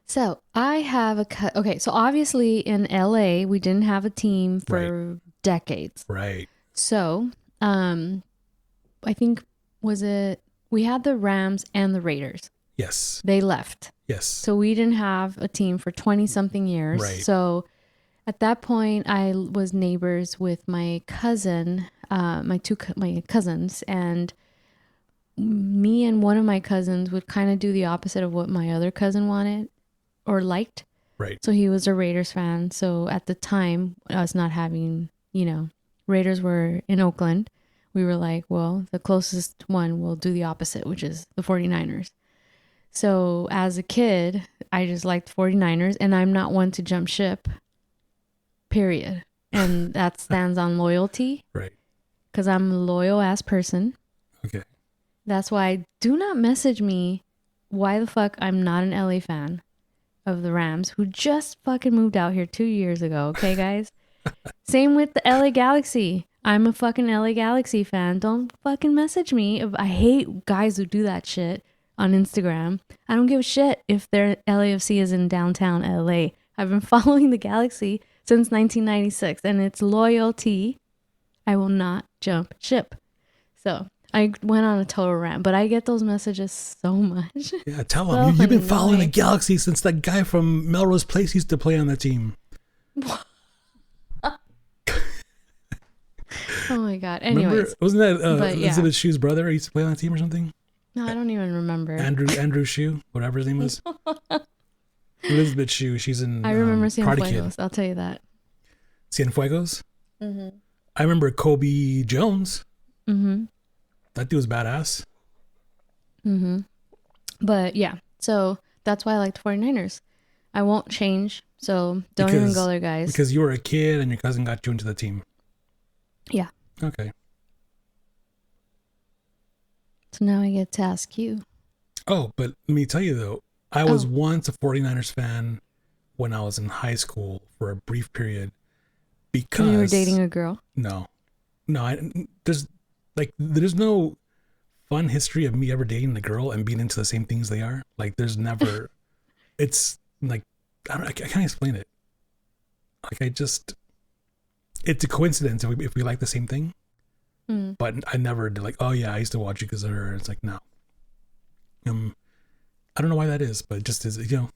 So I have okay. So obviously in LA, we didn't have a team for decades. Right. So, I think we had the Rams and the Raiders. Yes. They left. Yes. So we didn't have a team for 20 something years. Right. So at that point I was neighbors with my cousin, my cousins, and me and one of my cousins would kind of do the opposite of what my other cousin wanted or liked. Right. So he was a Raiders fan. So at the time, us not having, Raiders were in Oakland. We were like, well, the closest one will do the opposite, which is the 49ers. So as a kid, I just liked 49ers, and I'm not one to jump ship, period. And that stands on loyalty. Right. Because I'm a loyal ass person. Okay. That's why do not message me why the fuck I'm not an LA fan of the Rams, who just fucking moved out here 2 years ago. Okay, guys? Same with the LA Galaxy. I'm a fucking LA Galaxy fan. Don't fucking message me. I hate guys who do that shit on Instagram. I don't give a shit if their LAFC is in downtown LA. I've been following the Galaxy since 1996, and it's loyalty. I will not jump ship. So I went on a total rant, but I get those messages so much. Yeah, tell them. You've been following the Galaxy since that guy from Melrose Place used to play on that team. Oh my God. Anyways. Remember, wasn't that Elizabeth Shue's brother? He used to play on that team or something? No, I don't even remember. Andrew Shue, whatever his name was. Elizabeth Shue. She's in I remember Cienfuegos. Kid. I'll tell you that. Cienfuegos? Mm-hmm. I remember Kobe Jones. Mm-hmm. That dude was badass. Mm-hmm. But yeah, so that's why I like the 49ers. I won't change, so don't even go there, guys. Because you were a kid and your cousin got you into the team. Yeah. Okay. So now I get to ask you. Oh, but let me tell you though, I was once a 49ers fan when I was in high school for a brief period because... You were dating a girl? No. There's no fun history of me ever dating a girl and being into the same things they are. Like there's never... It's like, I can't explain it. Like it's a coincidence if we like the same thing. Mm. But I never did like, oh yeah, I used to watch it because of her. It's like, no. I don't know why that is, but it just is, I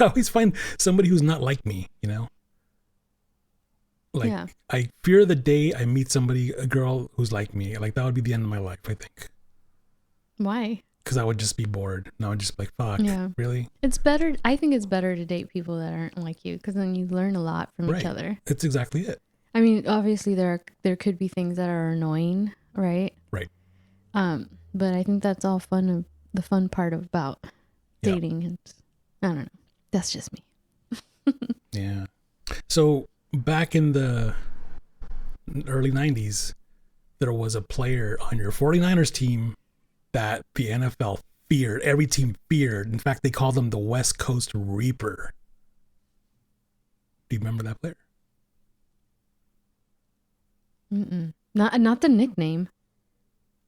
always find somebody who's not like me, Like, yeah. I fear the day I meet a girl who's like me. Like, that would be the end of my life, I think. Why? Because I would just be bored. And I would just be like, fuck, really? It's better. I think it's better to date people that aren't like you, because then you learn a lot from each other. That's exactly it. I mean, obviously there could be things that are annoying, right? Right. But I think that's all fun. The fun part about dating, and I don't know. That's just me. Yeah. So back in the early 90s, there was a player on your 49ers team that the NFL feared. Every team feared. In fact, they called him the West Coast Reaper. Do you remember that player? Mm-mm. Not the nickname.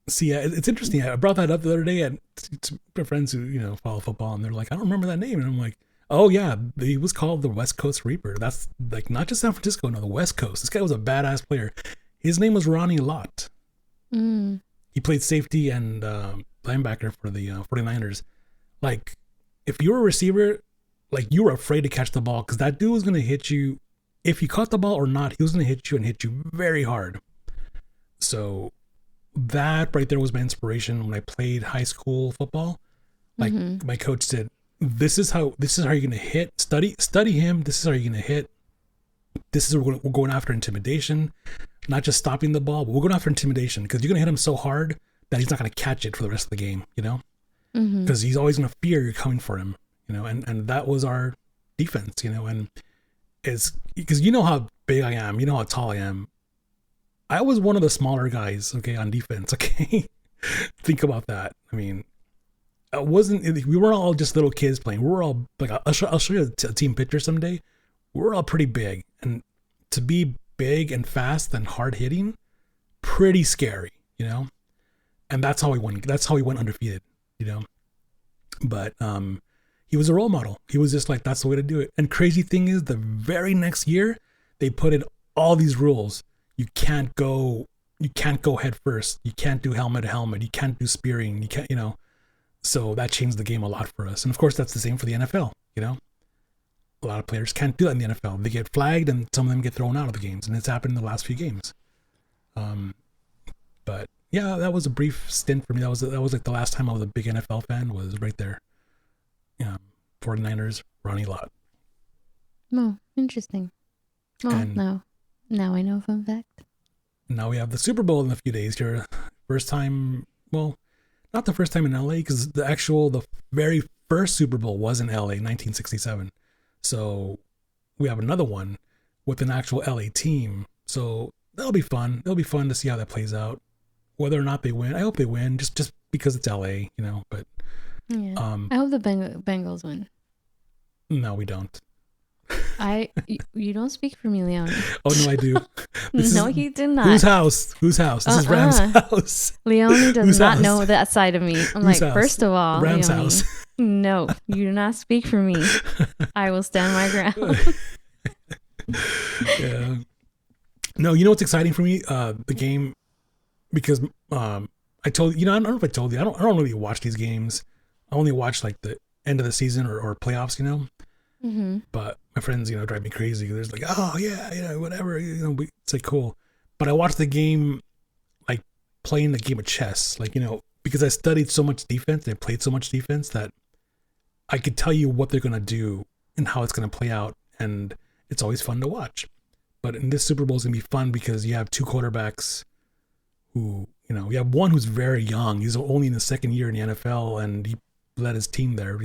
See, it's interesting. I brought that up the other day and to my friends who, follow football, and they're like, I don't remember that name. And I'm like, oh yeah, he was called the West Coast Reaper. That's like not just San Francisco, no, the West Coast. This guy was a badass player. His name was Ronnie Lott. Mm. He played safety and linebacker for the 49ers. Like, if you were a receiver, like, you were afraid to catch the ball because that dude was going to hit you. If you caught the ball or not, he was going to hit you and hit you very hard. So that right there was my inspiration when I played high school football. Like, my coach said, this is how you're going to hit. Study him. This is how you're going to hit. This is we're going after intimidation, not just stopping the ball, but we're going after intimidation because you're going to hit him so hard that he's not going to catch it for the rest of the game, because he's always going to fear you're coming for him. and that was our defense, and it's because you know how big I am, you know how tall I am. I was one of the smaller guys, okay, on defense, okay? Think about that. I mean, we weren't all just little kids playing. We were all, like, I'll show you a team picture someday. We're all pretty big. And to be big and fast and hard hitting, pretty scary, And that's how we won. That's how we went undefeated, But he was a role model. He was just like, that's the way to do it. And crazy thing is, the very next year, they put in all these rules. You can't go head first. You can't do helmet to helmet. You can't do spearing. You can't, So that changed the game a lot for us. And of course, that's the same for the NFL, A lot of players can't do that in the NFL. They get flagged and some of them get thrown out of the games. And it's happened in the last few games. But yeah, that was a brief stint for me. That was like the last time I was a big NFL fan, was right there. 49ers, Ronnie Lott. Oh, interesting. Well, And now I know fun fact. now we have the Super Bowl in a few days here. First time, well, not the first time in LA, because the very first Super Bowl was in LA, 1967. So we have another one with an actual LA team. So that'll be fun. It'll be fun to see how that plays out. Whether or not they win, I hope they win, just because it's LA, But yeah, I hope the Bengals win. No, we don't. You don't speak for me, Leone. Oh no, I do. No, you do not. Whose house? This is Ram's house. Leone does not know that side of me. I'm Whose like, house? first of all, Ram's Leone, house. No, you do not speak for me. I will stand my ground. Yeah. No, you know what's exciting for me? The game, because I told you, I don't know if I told you, I don't really watch these games. I only watch like the end of the season or playoffs, Mm-hmm. But my friends, drive me crazy. There's like, oh yeah, whatever, it's like cool. But I watch the game like playing the game of chess, like, because I studied so much defense, I played so much defense that I could tell you what they're gonna do and how it's gonna play out, and it's always fun to watch. But in this Super Bowl, it's gonna be fun because you have two quarterbacks who, you have one who's very young. He's only in the second year in the NFL, and he led his team there,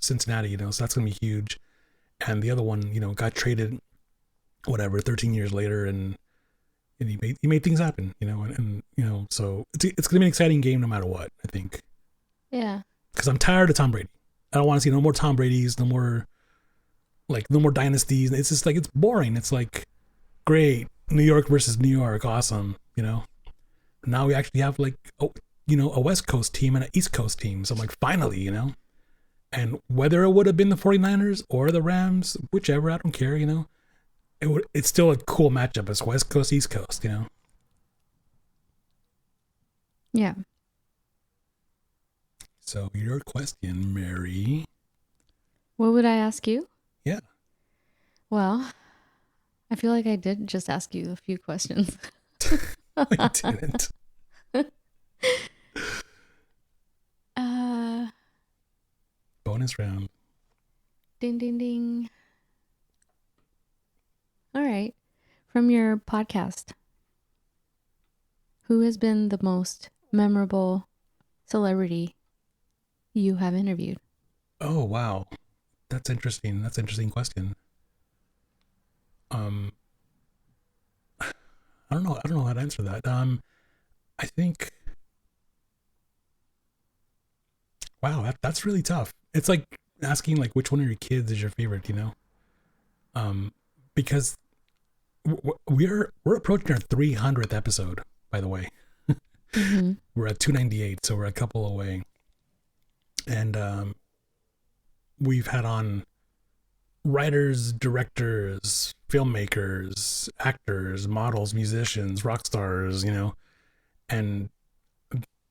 Cincinnati, so that's going to be huge. And the other one, got traded, 13 years later, and he made things happen, and so it's going to be an exciting game no matter what, I think. Yeah. Because I'm tired of Tom Brady. I don't want to see no more Tom Brady's, no more dynasties. It's just like, it's boring. It's like, great, New York versus New York, awesome, Now we actually have like, a West Coast team and an East Coast team. So I'm like, finally, And whether it would have been the 49ers or the Rams, whichever, I don't care, it's still a cool matchup. It's West Coast, East Coast, Yeah. So your question, Mary. What would I ask you? Yeah. Well, I feel like I did just ask you a few questions. I didn't. Bonus round. Ding, ding, ding. All right. From your podcast, who has been the most memorable celebrity you have interviewed? Oh, wow. That's interesting. That's an interesting question. I don't know how to answer that. I think, wow, that's really tough. It's like asking like which one of your kids is your favorite, because we're approaching our 300th episode, by the way. Mm-hmm. We're at 298, so we're a couple away. And we've had on writers, directors, filmmakers, actors, models, musicians, rock stars, and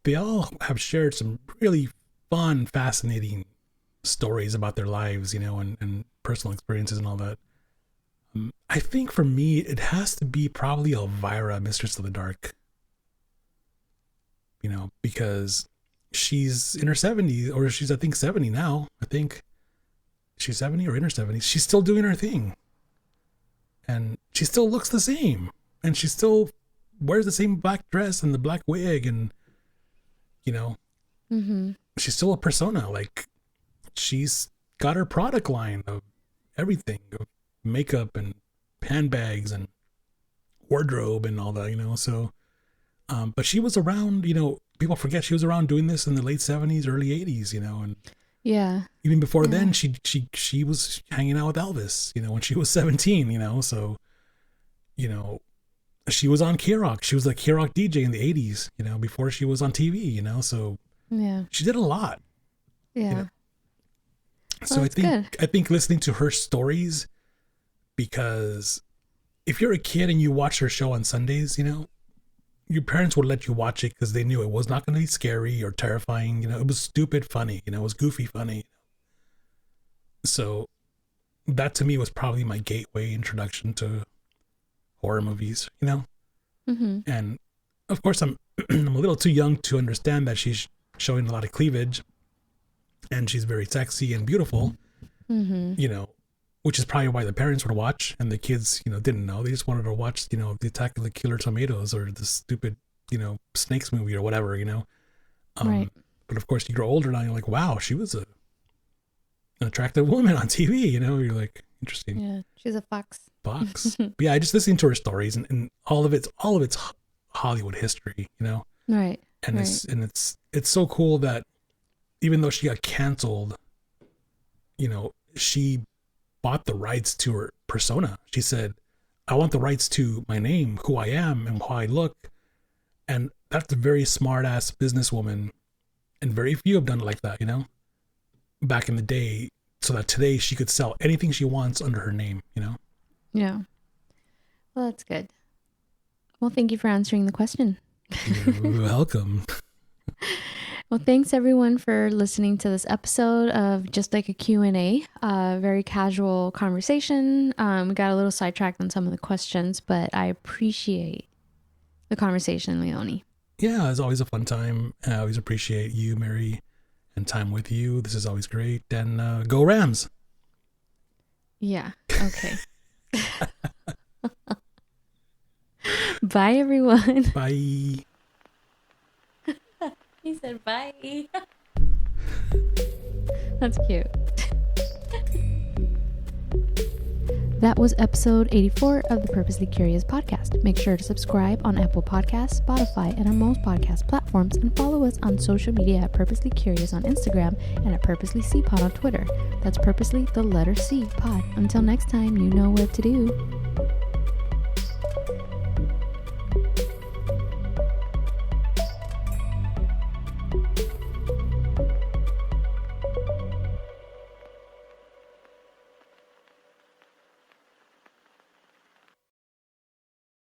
they all have shared some really fun, fascinating stories about their lives, and personal experiences and all that. I think for me, it has to be probably Elvira, Mistress of the Dark, because she's in her 70s, or she's, I think, 70 now. I think she's 70 or in her 70s. She's still doing her thing. And she still looks the same. And she still wears the same black dress and the black wig. And, Mm-hmm. she's still a persona. Like, she's got her product line of everything, of makeup and handbags and wardrobe and all that, so but she was around, people forget she was around doing this in the late 70s, early 80s, and Yeah. even before then she was hanging out with Elvis, when she was 17, so she was on K-Rock. She was a K-Rock DJ in the 80s, before she was on TV, so Yeah. she did a lot. Yeah. So I think listening to her stories, because if you're a kid and you watch her show on Sundays, your parents would let you watch it because they knew it was not going to be scary or terrifying. It was stupid funny, it was goofy funny. So that to me was probably my gateway introduction to horror movies, Mm-hmm. And of course I'm a little too young to understand that she's showing a lot of cleavage and she's very sexy and beautiful, Mm-hmm. Which is probably why the parents would watch and the kids, didn't know. They just wanted to watch, the Attack of the Killer Tomatoes or the stupid, Snakes movie or whatever, Right. But of course you grow older now, you're like, wow, she was an attractive woman on TV, you're like, interesting. Yeah. She's a fox. But yeah, I just listening to her stories and all of it's Hollywood history, Right. and right. it's so cool that even though she got canceled, she bought the rights to her persona. She said, I want the rights to my name, who I am and how I look. And that's a very smart ass businesswoman. And very few have done it like that, back in the day, so that today she could sell anything she wants under her name, Yeah. Well, that's good. Well, thank you for answering the question. You're welcome. Well, thanks everyone for listening to this episode of Just Like a Q&A, very casual conversation. We got a little sidetracked on some of the questions, but I appreciate the conversation, Leone. Yeah, it's always a fun time. I always appreciate you, Mary, and time with you. This is always great. And go Rams. Yeah. Okay. Bye, everyone. Bye. He said bye. That's cute. That was episode 84 of the Purposely Curious podcast. Make sure to subscribe on Apple Podcasts, Spotify, and on most podcast platforms, and follow us on social media at Purposely Curious on Instagram and at Purposely C Pod on Twitter. That's Purposely the letter C Pod. Until next time, you know what to do.